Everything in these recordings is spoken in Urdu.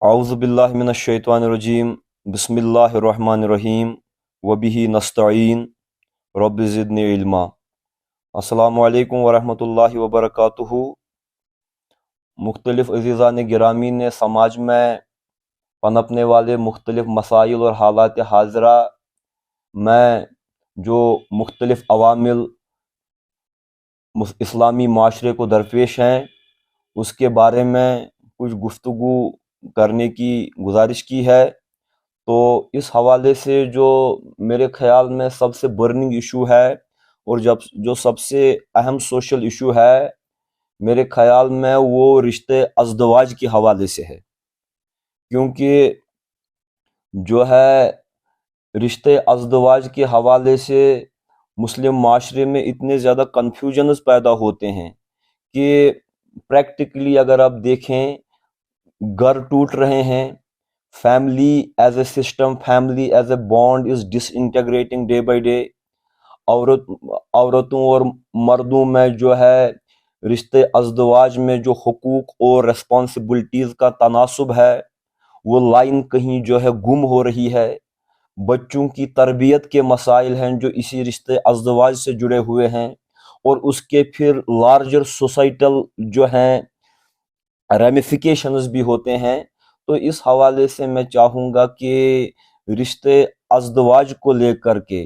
اعوذ باللہ من الشیطان الرجیم بسم اللہ الرحمن الرحیم وبہ نستعین رب زدنی علما۔ السلام علیکم ورحمۃ اللہ وبرکاتہ۔ مختلف عزیزان گرامی نے سماج میں پنپنے والے مختلف مسائل اور حالات حاضرہ میں جو مختلف عوامل اسلامی معاشرے کو درپیش ہیں اس کے بارے میں کچھ گفتگو کرنے کی گزارش کی ہے۔ تو اس حوالے سے جو میرے خیال میں سب سے برننگ ایشو ہے اور جو سب سے اہم سوشل ایشو ہے میرے خیال میں وہ رشتے ازدواج کے حوالے سے ہے، کیونکہ جو ہے رشتے ازدواج کے حوالے سے مسلم معاشرے میں اتنے زیادہ کنفیوژنز پیدا ہوتے ہیں کہ پریکٹیکلی اگر آپ دیکھیں گھر ٹوٹ رہے ہیں، family is a system, family is a bond is disintegrating day by day. عورتوں اور مردوں میں جو ہے رشتے ازدواج میں جو حقوق اور ریسپانسبلٹیز کا تناسب ہے وہ لائن کہیں جو ہے گم ہو رہی ہے۔ بچوں کی تربیت کے مسائل ہیں جو اسی رشتے ازدواج سے جڑے ہوئے ہیں، اور اس کے پھر لارجر سوسائٹل جو ہیں ریمیفیکیشنز بھی ہوتے ہیں۔ تو اس حوالے سے میں چاہوں گا کہ رشتے ازدواج کو لے کر کے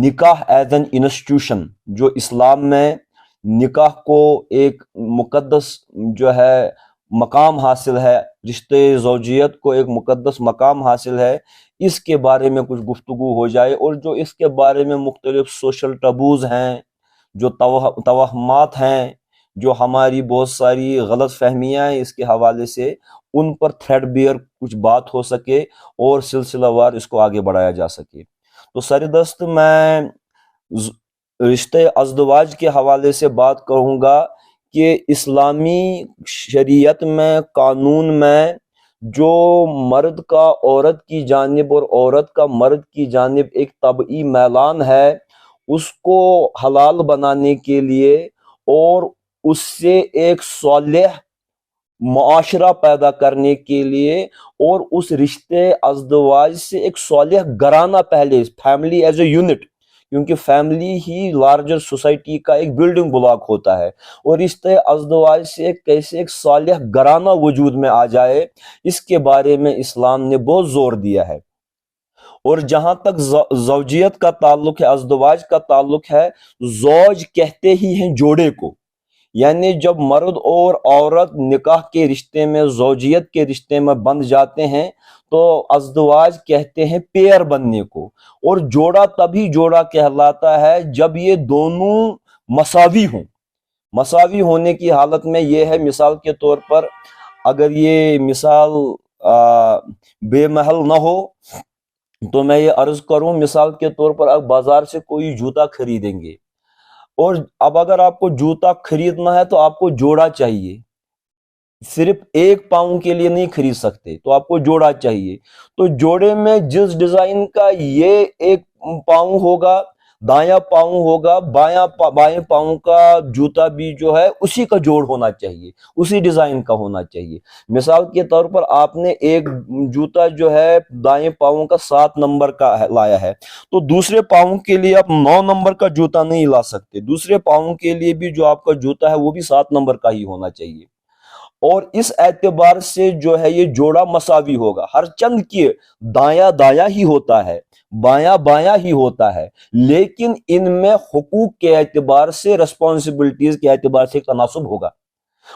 نکاح ایز این انسٹیٹیوشن، جو اسلام میں نکاح کو ایک مقدس جو ہے مقام حاصل ہے، رشتے زوجیت کو ایک مقدس مقام حاصل ہے، اس کے بارے میں کچھ گفتگو ہو جائے، اور جو اس کے بارے میں مختلف سوشل ٹبوز ہیں، جو توہمات ہیں، جو ہماری بہت ساری غلط فہمیاں ہیں اس کے حوالے سے، ان پر تھریڈ بیئر کچھ بات ہو سکے اور سلسلہ وار اس کو آگے بڑھایا جا سکے۔ تو سردست میں رشتے ازدواج کے حوالے سے بات کروں گا کہ اسلامی شریعت میں، قانون میں جو مرد کا عورت کی جانب اور عورت کا مرد کی جانب ایک طبعی میلان ہے، اس کو حلال بنانے کے لیے اور اس سے ایک صالح معاشرہ پیدا کرنے کے لیے اور اس رشتے ازدواج سے ایک صالح گھرانہ، پہلے فیملی ایز اے یونٹ، کیونکہ فیملی ہی لارجر سوسائٹی کا ایک بلڈنگ بلاک ہوتا ہے، اور رشتے ازدواج سے کیسے ایک صالح گھرانہ وجود میں آ جائے اس کے بارے میں اسلام نے بہت زور دیا ہے۔ اور جہاں تک زوجیت کا تعلق ہے، ازدواج کا تعلق ہے، زوج کہتے ہی ہیں جوڑے کو، یعنی جب مرد اور عورت نکاح کے رشتے میں، زوجیت کے رشتے میں بندھ جاتے ہیں تو ازدواج کہتے ہیں پیئر بننے کو، اور جوڑا تبھی جوڑا کہلاتا ہے جب یہ دونوں مساوی ہوں۔ مساوی ہونے کی حالت میں یہ ہے، مثال کے طور پر اگر یہ مثال بے محل نہ ہو تو میں یہ عرض کروں، مثال کے طور پر آپ بازار سے کوئی جوتا خریدیں گے، اور اب اگر آپ کو جوتا خریدنا ہے تو آپ کو جوڑا چاہیے، صرف ایک پاؤں کے لیے نہیں خرید سکتے، تو آپ کو جوڑا چاہیے۔ تو جوڑے میں جس ڈیزائن کا یہ ایک پاؤں ہوگا، دایاں پاؤں ہوگا، بائیں پاؤں کا جوتا بھی جو ہے اسی کا جوڑ ہونا چاہیے، اسی ڈیزائن کا ہونا چاہیے۔ مثال کے طور پر آپ نے ایک جوتا جو ہے دائیں پاؤں کا 7 نمبر کا لایا ہے، تو دوسرے پاؤں کے لیے آپ 9 نمبر کا جوتا نہیں لا سکتے، دوسرے پاؤں کے لیے بھی جو آپ کا جوتا ہے وہ بھی 7 نمبر کا ہی ہونا چاہیے۔ اور اس اعتبار سے جو ہے یہ جوڑا مساوی ہوگا، ہر چند کی دایاں دایاں ہی ہوتا ہے، بایاں بایاں ہی ہوتا ہے، لیکن ان میں حقوق کے اعتبار سے، رسپانسبلٹیز کے اعتبار سے تناسب ہوگا۔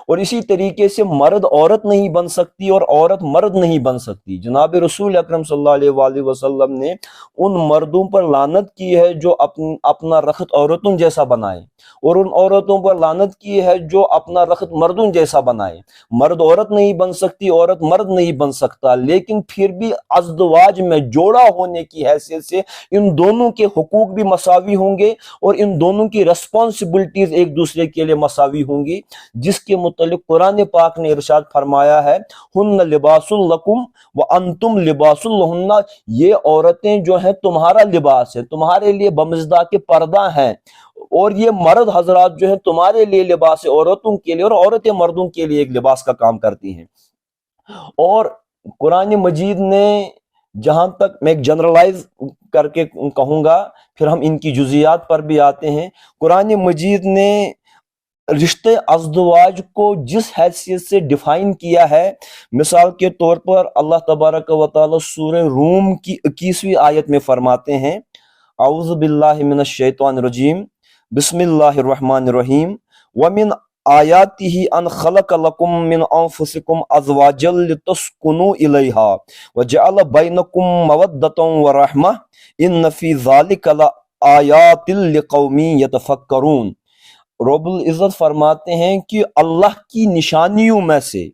اور اسی طریقے سے مرد عورت نہیں بن سکتی اور عورت مرد نہیں بن سکتی۔ جناب رسول اکرم صلی اللہ علیہ وآلہ وسلم نے ان مردوں پر لعنت کی ہے جو اپنا رخت عورتوں جیسا بنائیں، اور ان عورتوں پر لعنت کی ہے جو اپنا رخت مردوں جیسا بنائیں۔ مرد عورت نہیں بن سکتی، عورت مرد نہیں بن سکتا، لیکن پھر بھی ازدواج میں جوڑا ہونے کی حیثیت سے ان دونوں کے حقوق بھی مساوی ہوں گے اور ان دونوں کی رسپانسبلٹیز ایک دوسرے کے لیے مساوی ہوں گی، جس کے متعلق قرآن پاک نے ارشاد فرمایا ہے، ہن لباس لکم وانتم لباس لہن، یہ عورتیں جو ہیں تمہارا لباس ہے، تمہارے لیے بمصداق پردہ ہیں، اور یہ مرد حضرات جو ہیں تمہارے لیے لباس ہے، عورتوں کے لیے، اور عورتیں مردوں کے لیے ایک لباس کا کام کرتی ہیں۔ اور قرآن مجید نے جہاں تک میں ایک جنرلائز کر کے کہوں گا، پھر ہم ان کی جزیات پر بھی آتے ہیں، قرآن مجید نے رشتے ازدواج کو جس حیثیت سے ڈیفائن کیا ہے، مثال کے طور پر اللہ تبارک و تعالی سورہ روم کی 21ویں آیت میں فرماتے ہیں، اعوذ باللہ من الشیطان الرجیم، بسم اللہ الرحمن الرحیم، ومن آیاتہ ان خلق لکم من انفسکم ازواجا لتسکنوا الیہا وجعل بینکم مودۃ ورحمہ ان فی ذلک لآیات لقوم یتفکرون۔ رب العزت فرماتے ہیں کہ اللہ کی نشانیوں میں سے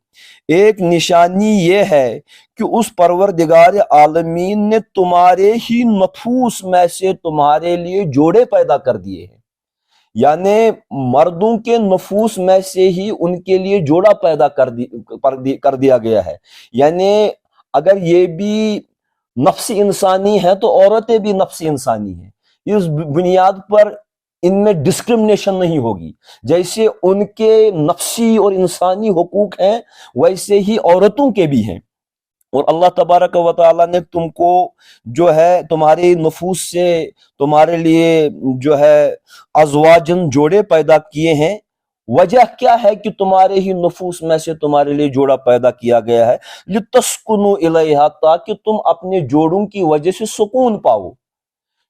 ایک نشانی یہ ہے کہ اس پروردگار عالمین نے تمہارے ہی نفوس میں سے تمہارے لیے جوڑے پیدا کر دیے ہیں، یعنی مردوں کے نفوس میں سے ہی ان کے لیے جوڑا پیدا کر دیا گیا ہے۔ یعنی اگر یہ بھی نفس انسانی ہے تو عورتیں بھی نفس انسانی ہیں، اس بنیاد پر ان میں ڈسکرمنیشن نہیں ہوگی، جیسے ان کے نفسی اور انسانی حقوق ہیں ویسے ہی عورتوں کے بھی ہیں۔ اور اللہ تبارک و تعالیٰ نے تم کو جو ہے تمہارے نفوس سے تمہارے لیے جو ہے ازواجن جوڑے پیدا کیے ہیں۔ وجہ کیا ہے کہ تمہارے ہی نفوس میں سے تمہارے لیے جوڑا پیدا کیا گیا ہے، لتسکنوا الیہا، تاکہ تم اپنے جوڑوں کی وجہ سے سکون پاؤ۔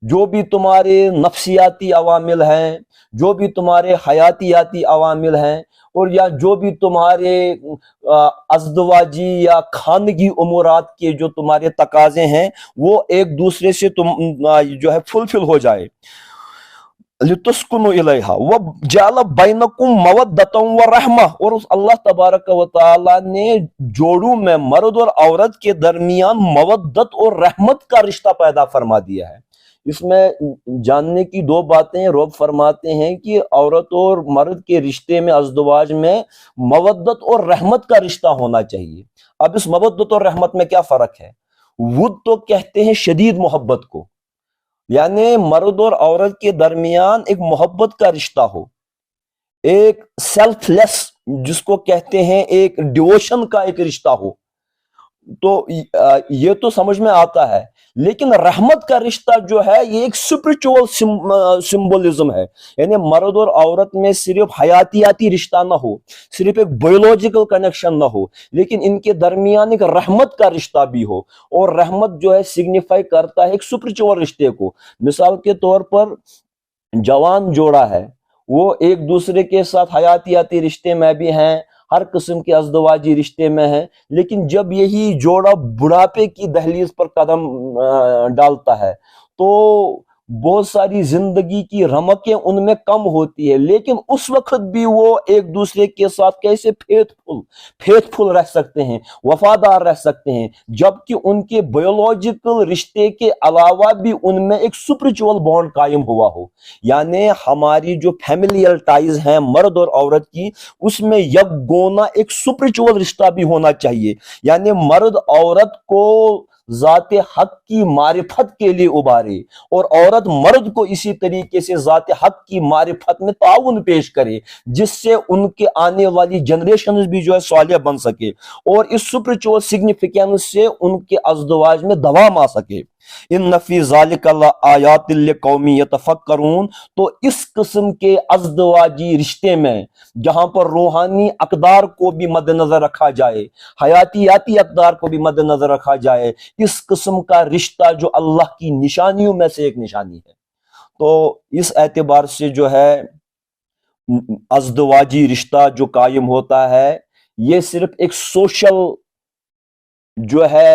جو بھی تمہارے نفسیاتی عوامل ہیں، جو بھی تمہارے حیاتیاتی عوامل ہیں، اور یا جو بھی تمہارے ازدواجی یا خاندگی امورات کے جو تمہارے تقاضے ہیں، وہ ایک دوسرے سے تم جو ہے فلفل ہو جائے۔ لِتُسْكُنُوا إِلَيْهَا وَجَعَلَ بَيْنَكُمْ مَوَدَّةً وَرَحْمَةً، اور اللہ تبارک و تعالیٰ نے جوڑوں میں مرد اور عورت کے درمیان مودت اور رحمت کا رشتہ پیدا فرما دیا ہے۔ اس میں جاننے کی دو باتیں، رب فرماتے ہیں کہ عورت اور مرد کے رشتے میں ازدواج میں مودت اور رحمت کا رشتہ ہونا چاہیے۔ اب اس مودت اور رحمت میں کیا فرق ہے؟ ود تو کہتے ہیں شدید محبت کو، یعنی مرد اور عورت کے درمیان ایک محبت کا رشتہ ہو، ایک سیلف لیس جس کو کہتے ہیں ایک ڈیووشن کا ایک رشتہ ہو، تو یہ تو سمجھ میں آتا ہے۔ لیکن رحمت کا رشتہ جو ہے یہ ایک اسپرچول سمبولزم ہے، یعنی مرد اور عورت میں صرف حیاتیاتی رشتہ نہ ہو، صرف ایک بایولوجیکل کنیکشن نہ ہو، لیکن ان کے درمیان ایک رحمت کا رشتہ بھی ہو، اور رحمت جو ہے سگنیفائی کرتا ہے ایک اسپرچول رشتے کو۔ مثال کے طور پر جوان جوڑا ہے، وہ ایک دوسرے کے ساتھ حیاتیاتی رشتے میں بھی ہیں، ہر قسم کے ازدواجی رشتے میں ہیں، لیکن جب یہی جوڑا بڑھاپے کی دہلیز پر قدم ڈالتا ہے تو بہت ساری زندگی کی رمقیں ان میں کم ہوتی ہے، لیکن اس وقت بھی وہ ایک دوسرے کے ساتھ کیسے فیتھ فل رہ سکتے ہیں، وفادار رہ سکتے ہیں، جبکہ ان کے بایولوجیکل رشتے کے علاوہ بھی ان میں ایک سپرچول بانڈ قائم ہوا ہو۔ یعنی ہماری جو فیملیل ٹائز ہیں مرد اور عورت کی، اس میں یک گونا ایک سپرچول رشتہ بھی ہونا چاہیے، یعنی مرد عورت کو ذات حق کی معرفت کے لیے ابھارے، اور عورت مرد کو اسی طریقے سے ذات حق کی معرفت میں تعاون پیش کرے، جس سے ان کے آنے والی جنریشنز بھی جو ہے صالح بن سکے، اور اس سپرچول سگنیفیکینس سے ان کے ازدواج میں دوام آ سکے۔ ان فی ذالک لآیات لقوم یتفکرون، تو اس قسم کے ازدواجی رشتے میں جہاں پر روحانی اقدار کو بھی مد نظر رکھا جائے، حیاتیاتی اقدار کو بھی مد نظر رکھا جائے، اس قسم کا رشتہ جو اللہ کی نشانیوں میں سے ایک نشانی ہے۔ تو اس اعتبار سے جو ہے ازدواجی رشتہ جو قائم ہوتا ہے، یہ صرف ایک سوشل جو ہے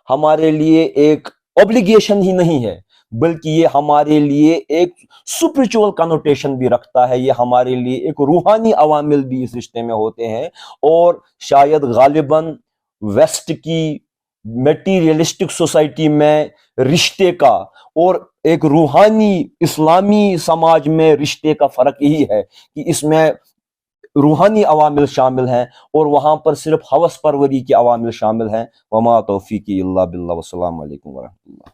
ہمارے لیے ایک اوبلیگیشن ہی نہیں ہے، بلکہ یہ ہمارے لیے ایک سپرچول کنوٹیشن بھی رکھتا ہے، یہ ہمارے لیے ایک روحانی عوامل بھی اس رشتے میں ہوتے ہیں، اور شاید غالباً ویسٹ کی میٹیریلسٹک سوسائٹی میں رشتے کا اور ایک روحانی اسلامی سماج میں رشتے کا فرق یہی ہے کہ اس میں روحانی عوامل شامل ہیں اور وہاں پر صرف ہوس پروری کے عوامل شامل ہیں۔ وما توفیقی اللہ باللہ، والسلام علیکم ورحمۃ اللہ۔